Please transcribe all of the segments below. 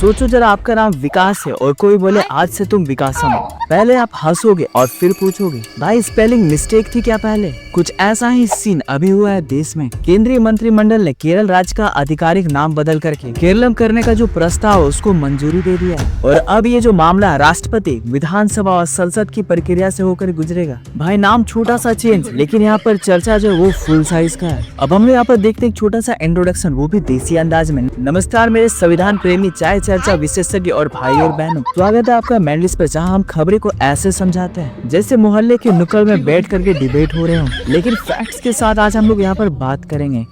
सोचो जरा, आपका नाम विकास है और कोई बोले आज से तुम विकासम हो। पहले आप हंसोगे और फिर पूछोगे भाई स्पेलिंग मिस्टेक थी क्या पहले। कुछ ऐसा ही सीन अभी हुआ है देश में। केंद्रीय मंत्रिमंडल ने केरल राज्य का आधिकारिक नाम बदल करके केरलम करने का जो प्रस्ताव उसको मंजूरी दे दिया है। और अब ये जो मामला राष्ट्रपति, विधानसभा और संसद की प्रक्रिया से होकर गुजरेगा। भाई नाम छोटा सा चेंज, लेकिन यहाँ पर चर्चा जो वो फुल साइज का है। अब हम लोग यहाँ पर देखते हैं छोटा सा इंट्रोडक्शन, वो भी देसी अंदाज में। नमस्कार मेरे संविधान प्रेमी, चाय चर्चा विशेषज्ञ और भाई और बहनों, स्वागत है आपका मैंडलिस्ट पर, जहाँ हम खबरें को ऐसे समझाते हैं जैसे मोहल्ले के नुक्कड़ में बैठ करके डिबेट हो रहे हो, लेकिन फैक्ट्स के साथ। आज हम लोग यहाँ पर बात करेंगे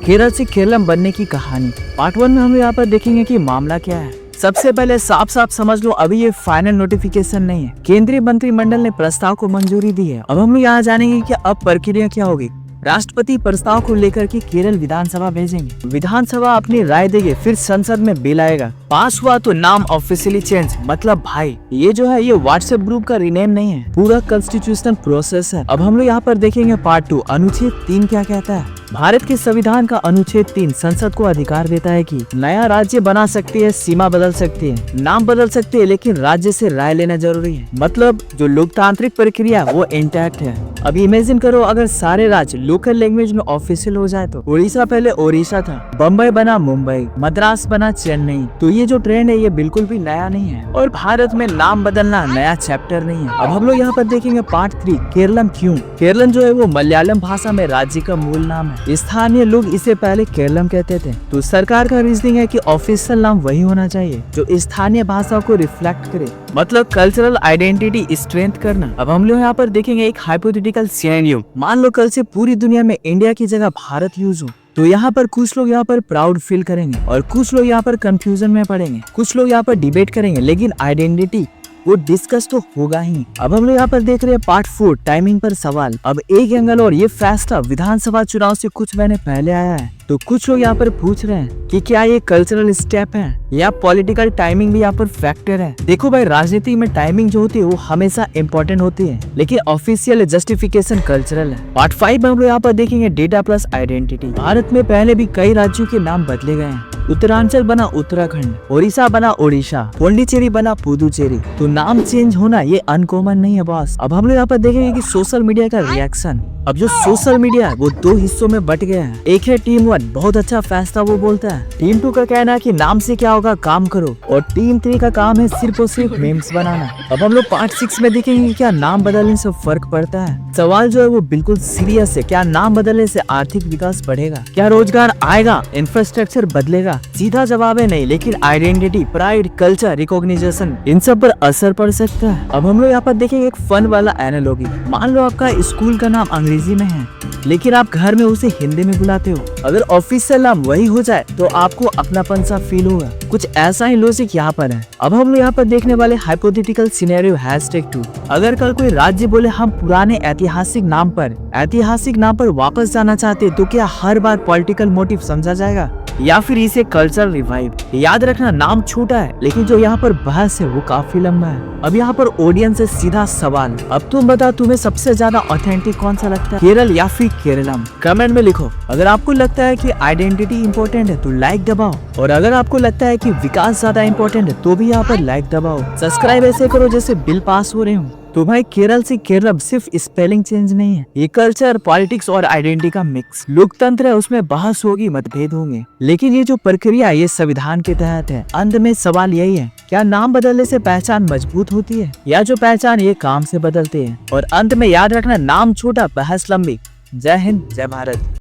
केरल से केरलम बनने की कहानी। पार्ट 1 में हम यहाँ पर देखेंगे कि मामला क्या है। सबसे पहले साफ साफ समझ लो, अभी ये फाइनल नोटिफिकेशन नहीं है। केंद्रीय मंत्रिमंडल ने प्रस्ताव को मंजूरी दी है। अब हम लोग यहाँ जानेंगे कि अब प्रक्रिया क्या होगी। राष्ट्रपति प्रस्ताव को लेकर के केरल विधानसभा भेजेंगे, विधानसभा अपनी राय देगी, फिर संसद में बिल आएगा। पास हुआ तो नाम ऑफिशियली चेंज। मतलब भाई ये जो है ये व्हाट्सएप ग्रुप का रीनेम नहीं है, पूरा कॉन्स्टिट्यूशनल प्रोसेस है। अब हम लोग यहाँ पर देखेंगे पार्ट 2, अनुच्छेद 3 क्या कहता है। भारत के संविधान का अनुच्छेद 3 संसद को अधिकार देता है कि नया राज्य बना सकती है, सीमा बदल सकती है, नाम बदल सकती है, लेकिन राज्य से राय लेना जरूरी है। मतलब जो लोकतांत्रिक प्रक्रिया वो इंटैक्ट है। अब इमेजिन करो अगर सारे राज्य लोकल लैंग्वेज में ऑफिशियल हो जाए तो। उड़ीसा पहले ओडिशा था, बम्बई बना मुंबई, मद्रास बना चेन्नई। तो ये जो ट्रेंड है ये बिल्कुल भी नया नहीं है, और भारत में नाम बदलना नया चैप्टर नहीं है। अब हम लोग यहाँ पर देखेंगे पार्ट 3, केरलम क्यों। केरलम जो है वो मलयालम भाषा में राज्य का मूल नाम है। स्थानीय लोग इसे पहले केरलम कहते थे, तो सरकार का रीजनिंग है कि ऑफिशियल नाम वही होना चाहिए जो स्थानीय भाषा को रिफ्लेक्ट करे, मतलब कल्चरल आइडेंटिटी स्ट्रेंथ करना। अब हम लोग यहाँ पर देखेंगे एक हाइपोथेटिकल सिनेरियो। मान लो कल से पूरी दुनिया में इंडिया की जगह भारत यूज हो, तो यहाँ पर कुछ लोग यहाँ पर प्राउड फील करेंगे और कुछ लोग यहाँ पर कंफ्यूजन में पड़ेंगे, कुछ लोग यहाँ पर डिबेट करेंगे, लेकिन आइडेंटिटी वो डिस्कस तो होगा ही। अब हम लोग यहाँ पर देख रहे हैं पार्ट 4, टाइमिंग पर सवाल। अब एक एंगल और ये फैसला विधानसभा चुनाव से कुछ महीने पहले आया है, तो कुछ लोग यहाँ पर पूछ रहे हैं कि क्या ये कल्चरल स्टेप है या पॉलिटिकल टाइमिंग भी यहाँ पर फैक्टर है। देखो भाई, राजनीति में टाइमिंग जो होती है वो हमेशा इम्पोर्टेंट होती है, लेकिन ऑफिशियल जस्टिफिकेशन कल्चरल है। पार्ट 5 में हम लोग यहाँ पर देखेंगे डेटा प्लस आइडेंटिटी। भारत में पहले भी कई राज्यों के नाम बदले गए हैं। उत्तरांचल बना उत्तराखंड, ओडिशा बना ओडिशा, पौंडीचेरी बना पुदुचेरी। तो नाम चेंज होना ये अनकॉमन नहीं है बॉस। अब हम लोग यहाँ पर देखेंगे कि सोशल मीडिया का रिएक्शन। अब जो सोशल मीडिया है वो 2 हिस्सों में बट गया है। एक है टीम 1, बहुत अच्छा फैसला वो बोलता है। टीम 2 का कहना है कि नाम से क्या होगा, काम करो। और टीम 3 का काम है सिर्फ और सिर्फ मीम्स बनाना। अब हम लोग पार्ट 6 में देखेंगे क्या नाम बदलने से फर्क पड़ता है। सवाल जो है वो बिल्कुल सीरियस है। क्या नाम बदलने से आर्थिक विकास बढ़ेगा, क्या रोजगार आएगा, इंफ्रास्ट्रक्चर बदलेगा? सीधा जवाब है नहीं, लेकिन आइडेंटिटी, प्राइड, कल्चर, रिकॉग्निशन, इन सब पर असर पड़ सकता है। अब हम लोग यहाँ पर देखेंगे एक फन वाला एनालॉजी। मान लो आपका स्कूल का नाम अंग्रेजी में है, लेकिन आप घर में उसे हिंदी में बुलाते हो। अगर ऑफिशियल नाम वही हो जाए तो आपको अपनापन सा फील होगा। कुछ ऐसा ही लॉजिक यहाँ पर है। अब हम लोग यहाँ पर देखने वाले हाइपोथेटिकल सिनेरियो #2। अगर कल कोई राज्य बोले हम पुराने ऐतिहासिक नाम पर वापस जाना चाहते हैं, तो क्या हर बार पॉलिटिकल मोटिव समझा जाएगा या फिर इसे कल्चरल रिवाइव? याद रखना नाम छोटा है, लेकिन जो यहाँ पर बहस है वो काफी लंबा है। अब यहाँ पर ऑडियंस से सीधा सवाल, अब तुम बताओ तुम्हें सबसे ज्यादा ऑथेंटिक कौन सा लगता है, केरल या फिर केरलम? कमेंट में लिखो। अगर आपको लगता है कि आइडेंटिटी इंपॉर्टेंट है तो लाइक दबाओ, और अगर आपको लगता है कि विकास ज्यादा इंपॉर्टेंट है तो भी यहाँ पर लाइक दबाओ। सब्सक्राइब ऐसे करो जैसे बिल पास हो रहे हो। तो भाई केरल से केरल सिर्फ स्पेलिंग चेंज नहीं है, ये कल्चर, पॉलिटिक्स और आइडेंटिटी का मिक्स। लोकतंत्र है, उसमें बहस होगी, मतभेद होंगे, लेकिन ये जो प्रक्रिया ये संविधान के तहत है। अंत में सवाल यही है, क्या नाम बदलने से पहचान मजबूत होती है या जो पहचान ये काम से बदलती है? और अंत में याद रखना, नाम छोटा, बहस लंबी। जय हिंद, जय भारत।